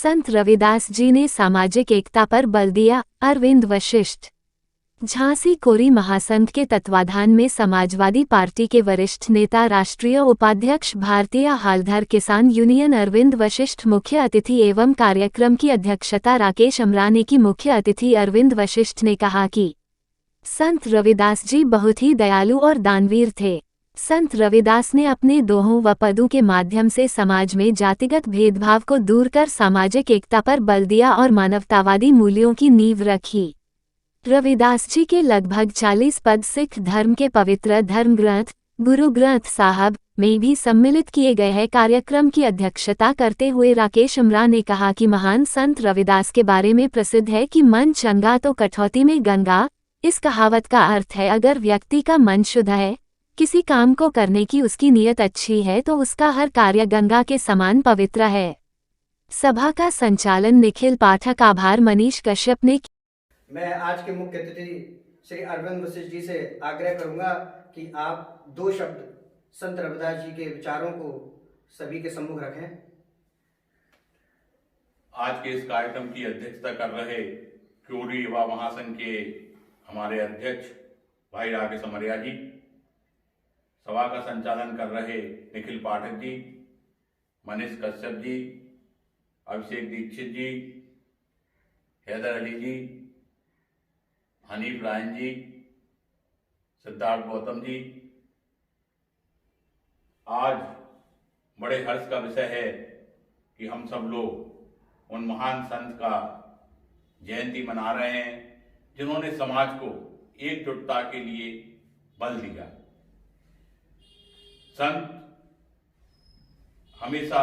संत रविदास जी ने सामाजिक एकता पर बल दिया। अरविंद वशिष्ठ। झांसी कोरी महासंघ के तत्वाधान में समाजवादी पार्टी के वरिष्ठ नेता राष्ट्रीय उपाध्यक्ष भारतीय हालधर किसान यूनियन अरविंद वशिष्ठ मुख्य अतिथि एवं कार्यक्रम की अध्यक्षता राकेश अमराने की। मुख्य अतिथि अरविंद वशिष्ठ ने कहा कि संत रविदास जी बहुत ही दयालु और दानवीर थे। संत रविदास ने अपने दोहों व पदों के माध्यम से समाज में जातिगत भेदभाव को दूर कर सामाजिक एकता पर बल दिया और मानवतावादी मूल्यों की नींव रखी। रविदास जी के लगभग 40 पद सिख धर्म के पवित्र धर्म ग्रंथ गुरु ग्रंथ साहब में भी सम्मिलित किए गए हैं। कार्यक्रम की अध्यक्षता करते हुए राकेश अमरान ने कहा कि महान संत रविदास के बारे में प्रसिद्ध है कि मन चंगा तो कठौती में गंगा। इस कहावत का अर्थ है अगर व्यक्ति का मन शुद्ध है, किसी काम को करने की उसकी नीयत अच्छी है तो उसका हर कार्य गंगा के समान पवित्र है। सभा का संचालन निखिल पाठक। आभार मनीष कश्यप ने। मैं आज के मुख्य अतिथि श्री अरविंद वशिष्ठ जी से आग्रह करूंगा कि आप 2 शब्द संत रविदास जी के विचारों को सभी के सम्मुख रखें। आज के इस कार्यक्रम की अध्यक्षता कर रहे क्योरी युवा महासंघ के हमारे अध्यक्ष भाई राकेश अमरिया जी, सभा का संचालन कर रहे निखिल पाठक जी, मनीष कश्यप जी, अभिषेक दीक्षित जी, हैदर अली जी, हनीफ लायन जी, सिद्धार्थ गौतम जी। आज बड़े हर्ष का विषय है कि हम सब लोग उन महान संत का जयंती मना रहे हैं जिन्होंने समाज को एकजुटता के लिए बल दिया। संत हमेशा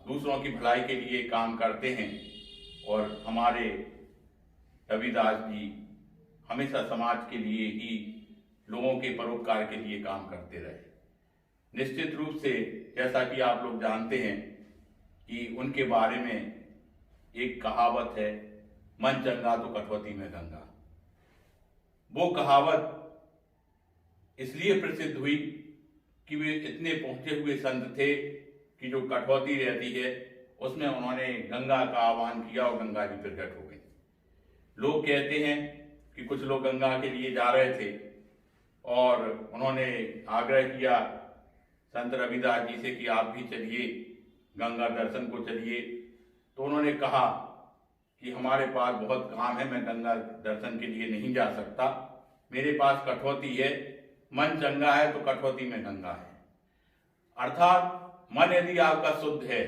दूसरों की भलाई के लिए काम करते हैं और हमारे रविदास जी हमेशा समाज के लिए ही, लोगों के परोपकार के लिए काम करते रहे। निश्चित रूप से जैसा कि आप लोग जानते हैं कि उनके बारे में एक कहावत है, मन चंगा तो कठौती में गंगा। वो कहावत इसलिए प्रसिद्ध हुई कि वे इतने पहुंचे हुए संत थे कि जो कठौती रहती है उसमें उन्होंने गंगा का आह्वान किया और गंगा जी प्रकट हो गई। लोग कहते हैं कि कुछ लोग गंगा के लिए जा रहे थे और उन्होंने आग्रह किया संत रविदास जी से कि आप भी चलिए, गंगा दर्शन को चलिए। तो उन्होंने कहा कि हमारे पास बहुत काम है, मैं गंगा दर्शन के लिए नहीं जा सकता, मेरे पास कठौती है, मन चंगा है तो कठौती में गंगा है। अर्थात मन यदि आपका शुद्ध है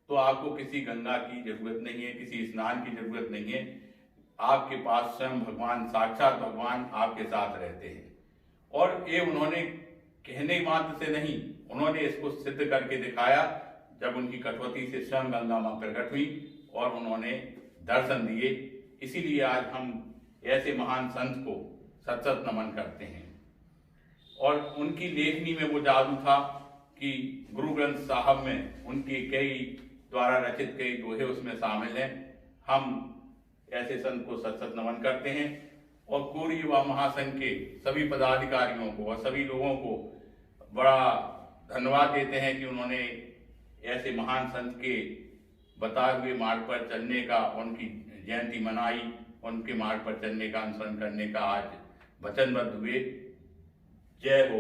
तो आपको किसी गंगा की जरूरत नहीं है, किसी स्नान की जरूरत नहीं है। आपके पास स्वयं भगवान, साक्षात भगवान आपके साथ रहते हैं। और ये उन्होंने कहने मात्र से नहीं, उन्होंने इसको सिद्ध करके दिखाया जब उनकी कठौती से स्वयं गंगा मां प्रकट हुई और उन्होंने दर्शन दिए। इसीलिए आज हम ऐसे महान संत को सत सत नमन करते हैं। और उनकी लेखनी में वो जादू था कि गुरु ग्रंथ साहब में उनके कई द्वारा रचित कई दोहे उसमें शामिल हैं। हम ऐसे संत को सत सत नमन करते हैं और कोरी युवा महासंघ के सभी पदाधिकारियों को और सभी लोगों को बड़ा धन्यवाद देते हैं कि उन्होंने ऐसे महान संत के बताए हुए मार्ग पर चलने का, उनकी जयंती मनाई, उनके मार्ग पर चलने का, अनुसरण करने का आज वचनबद्ध हुए। जय हो।